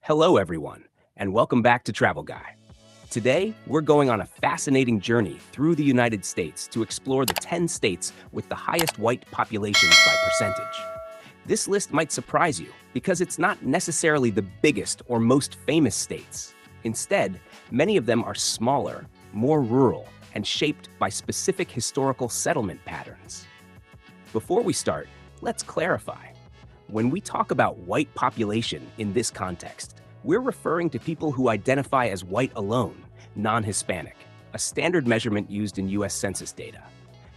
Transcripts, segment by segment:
Hello, everyone, and welcome back to Travel Guy. Today, we're going on a fascinating journey through the United States to explore the 10 states with the highest white populations by percentage. This list might surprise you because it's not necessarily the biggest or most famous states. Instead, many of them are smaller, more rural, and shaped by specific historical settlement patterns. Before we start, let's clarify. When we talk about white population in this context, we're referring to people who identify as white alone, non-Hispanic, a standard measurement used in U.S. Census data.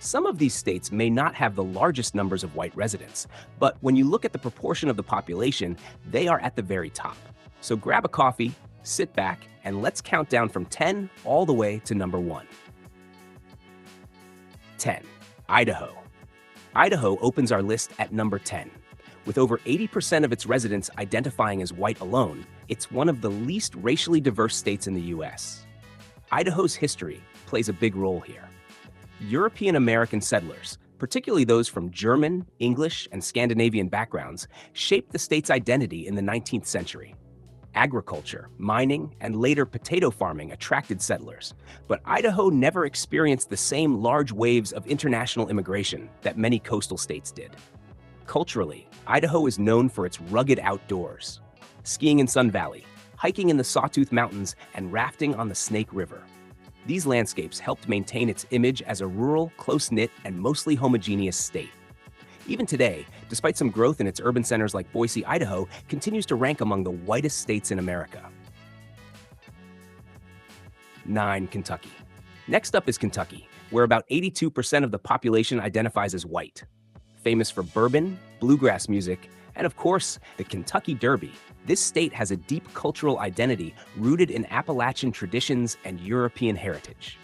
Some of these states may not have the largest numbers of white residents, but when you look at the proportion of the population, they are at the very top. So grab a coffee, sit back, and let's count down from 10 all the way to number 1. 10. Idaho. Idaho opens our list at number 10. With over 80% of its residents identifying as white alone, it's one of the least racially diverse states in the U.S. Idaho's history plays a big role here. European American settlers, particularly those from German, English, and Scandinavian backgrounds, shaped the state's identity in the 19th century. Agriculture, mining, and later potato farming attracted settlers, but Idaho never experienced the same large waves of international immigration that many coastal states did. Culturally, Idaho is known for its rugged outdoors, skiing in Sun Valley, hiking in the Sawtooth Mountains, and rafting on the Snake River. These landscapes helped maintain its image as a rural, close-knit, and mostly homogeneous state. Even today, despite some growth in its urban centers like Boise, Idaho continues to rank among the whitest states in America. 9. Kentucky. Next up is Kentucky, where about 82% of the population identifies as white. Famous for bourbon, bluegrass music, and of course, the Kentucky Derby, this state has a deep cultural identity rooted in Appalachian traditions and European heritage.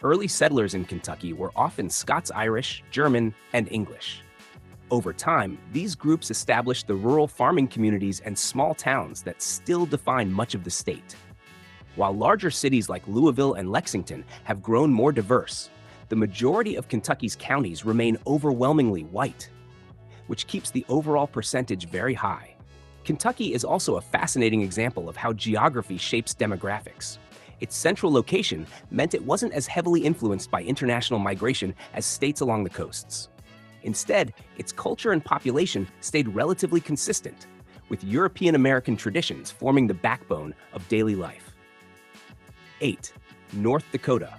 Early settlers in Kentucky were often Scots-Irish, German, and English. Over time, these groups established the rural farming communities and small towns that still define much of the state. While larger cities like Louisville and Lexington have grown more diverse, the majority of Kentucky's counties remain overwhelmingly white, which keeps the overall percentage very high. Kentucky is also a fascinating example of how geography shapes demographics. Its central location meant it wasn't as heavily influenced by international migration as states along the coasts. Instead, its culture and population stayed relatively consistent, with European American traditions forming the backbone of daily life. 8. North Dakota.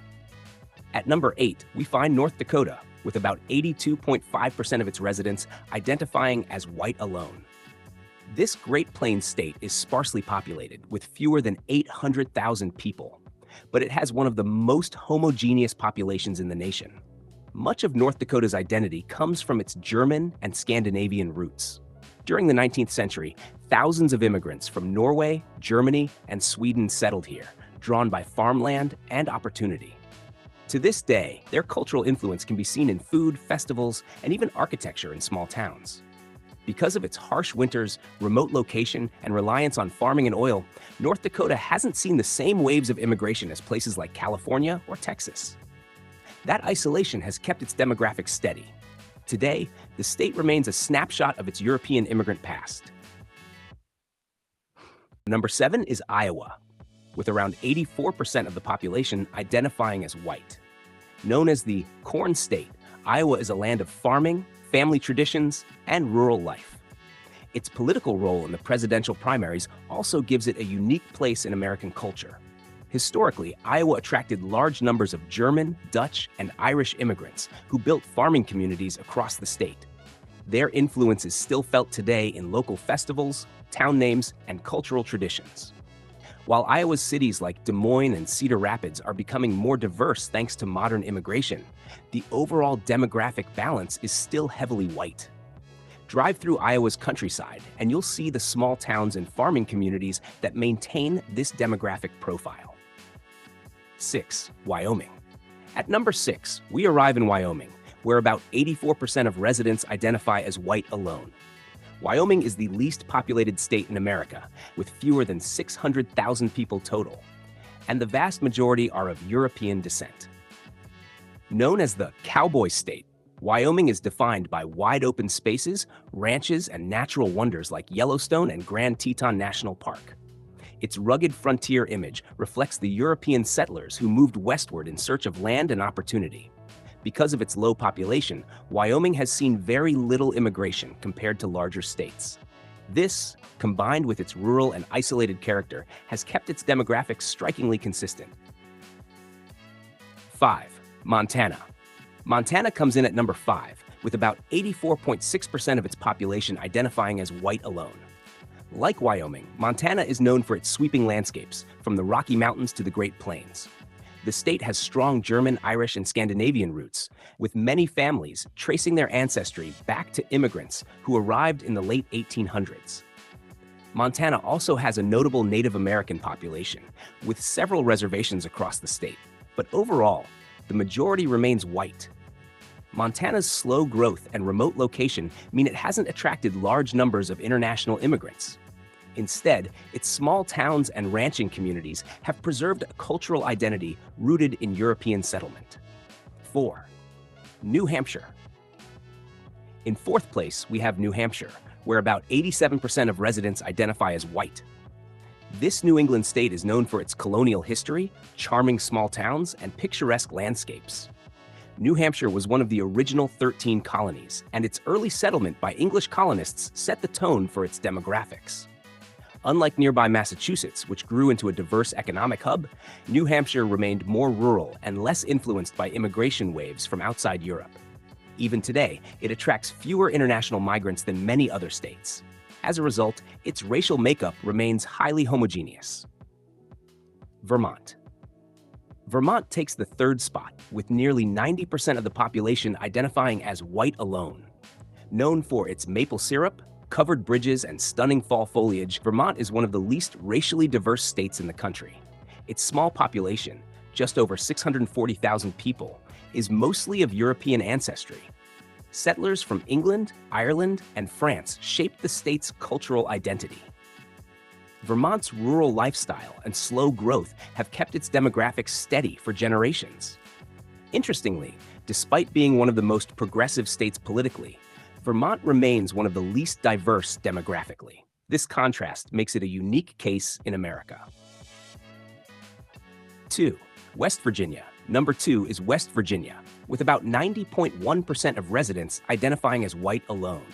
At number 8, we find North Dakota, with about 82.5% of its residents identifying as white alone. This Great Plains state is sparsely populated, with fewer than 800,000 people, but it has one of the most homogeneous populations in the nation. Much of North Dakota's identity comes from its German and Scandinavian roots. During the 19th century, thousands of immigrants from Norway, Germany, and Sweden settled here, drawn by farmland and opportunity. To this day, their cultural influence can be seen in food, festivals, and even architecture in small towns. Because of its harsh winters, remote location, and reliance on farming and oil, North Dakota hasn't seen the same waves of immigration as places like California or Texas. That isolation has kept its demographics steady. Today, the state remains a snapshot of its European immigrant past. Number 7 is Iowa, with around 84% of the population identifying as white. Known as the Corn State, Iowa is a land of farming, family traditions, and rural life. Its political role in the presidential primaries also gives it a unique place in American culture. Historically, Iowa attracted large numbers of German, Dutch, and Irish immigrants who built farming communities across the state. Their influence is still felt today in local festivals, town names, and cultural traditions. While Iowa's cities like Des Moines and Cedar Rapids are becoming more diverse thanks to modern immigration, the overall demographic balance is still heavily white. Drive through Iowa's countryside, and you'll see the small towns and farming communities that maintain this demographic profile. 6. Wyoming. At number 6, we arrive in Wyoming, where about 84% of residents identify as white alone. Wyoming is the least populated state in America, with fewer than 600,000 people total, and the vast majority are of European descent. Known as the Cowboy State, Wyoming is defined by wide open spaces, ranches, and natural wonders like Yellowstone and Grand Teton National Park. Its rugged frontier image reflects the European settlers who moved westward in search of land and opportunity. Because of its low population, Wyoming has seen very little immigration compared to larger states. This, combined with its rural and isolated character, has kept its demographics strikingly consistent. 5. Montana. Montana comes in at number 5, with about 84.6% of its population identifying as white alone. Like Wyoming, Montana is known for its sweeping landscapes, from the Rocky Mountains to the Great Plains. The state has strong German, Irish, and Scandinavian roots, with many families tracing their ancestry back to immigrants who arrived in the late 1800s. Montana also has a notable Native American population, with several reservations across the state, but overall, the majority remains white. Montana's slow growth and remote location mean it hasn't attracted large numbers of international immigrants. Instead, its small towns and ranching communities have preserved a cultural identity rooted in European settlement. 4. New Hampshire. In fourth place, we have New Hampshire, where about 87% of residents identify as white. This New England state is known for its colonial history, charming small towns, and picturesque landscapes. New Hampshire was one of the original 13 colonies, and its early settlement by English colonists set the tone for its demographics. Unlike nearby Massachusetts, which grew into a diverse economic hub, New Hampshire remained more rural and less influenced by immigration waves from outside Europe. Even today, it attracts fewer international migrants than many other states. As a result, its racial makeup remains highly homogeneous. Vermont. Vermont takes the third spot, with nearly 90% of the population identifying as white alone. Known for its maple syrup, covered bridges, and stunning fall foliage, Vermont is one of the least racially diverse states in the country. Its small population, just over 640,000 people, is mostly of European ancestry. Settlers from England, Ireland, and France shaped the state's cultural identity. Vermont's rural lifestyle and slow growth have kept its demographics steady for generations. Interestingly, despite being one of the most progressive states politically, Vermont remains one of the least diverse demographically. This contrast makes it a unique case in America. 2. West Virginia. Number 2 is West Virginia, with about 90.1% of residents identifying as white alone.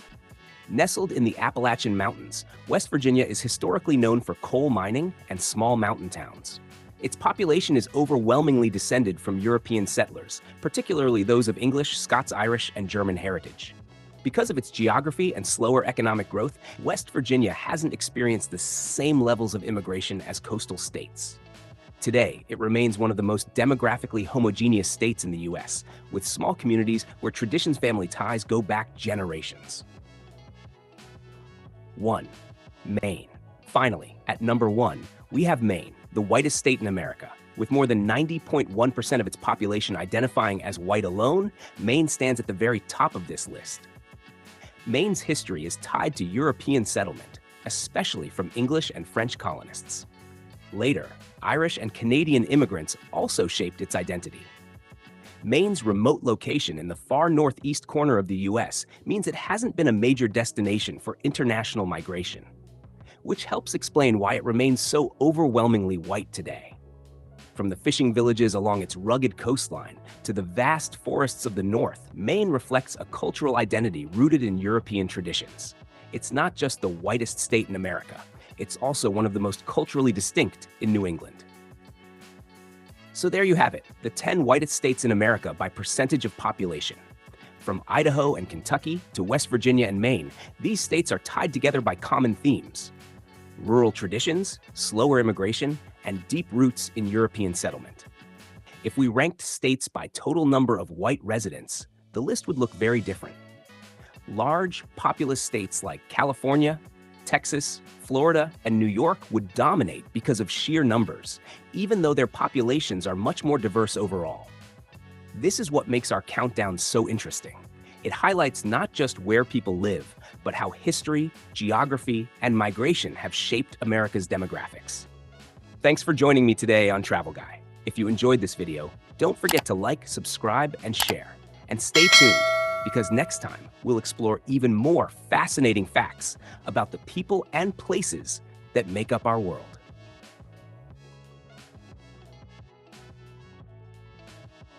Nestled in the Appalachian Mountains, West Virginia is historically known for coal mining and small mountain towns. Its population is overwhelmingly descended from European settlers, particularly those of English, Scots-Irish, and German heritage. Because of its geography and slower economic growth, West Virginia hasn't experienced the same levels of immigration as coastal states. Today, it remains one of the most demographically homogeneous states in the U.S., with small communities where traditions family ties go back generations. 1. Maine. Finally, at number 1, we have Maine, the whitest state in America. With more than 90.1% of its population identifying as white alone, Maine stands at the very top of this list. Maine's history is tied to European settlement, especially from English and French colonists. Later, Irish and Canadian immigrants also shaped its identity. Maine's remote location in the far northeast corner of the U.S. means it hasn't been a major destination for international migration, which helps explain why it remains so overwhelmingly white today. From the fishing villages along its rugged coastline to the vast forests of the north, Maine reflects a cultural identity rooted in European traditions. It's not just the whitest state in America, it's also one of the most culturally distinct in New England. So there you have it, the 10 whitest states in America by percentage of population. From Idaho and Kentucky to West Virginia and Maine, these states are tied together by common themes: rural traditions, slower immigration, and deep roots in European settlement. If we ranked states by total number of white residents, the list would look very different. Large, populous states like California, Texas, Florida, and New York would dominate because of sheer numbers, even though their populations are much more diverse overall. This is what makes our countdown so interesting. It highlights not just where people live, but how history, geography, and migration have shaped America's demographics. Thanks for joining me today on Travel Guy. If you enjoyed this video, don't forget to like, subscribe, and share. And stay tuned, because next time we'll explore even more fascinating facts about the people and places that make up our world.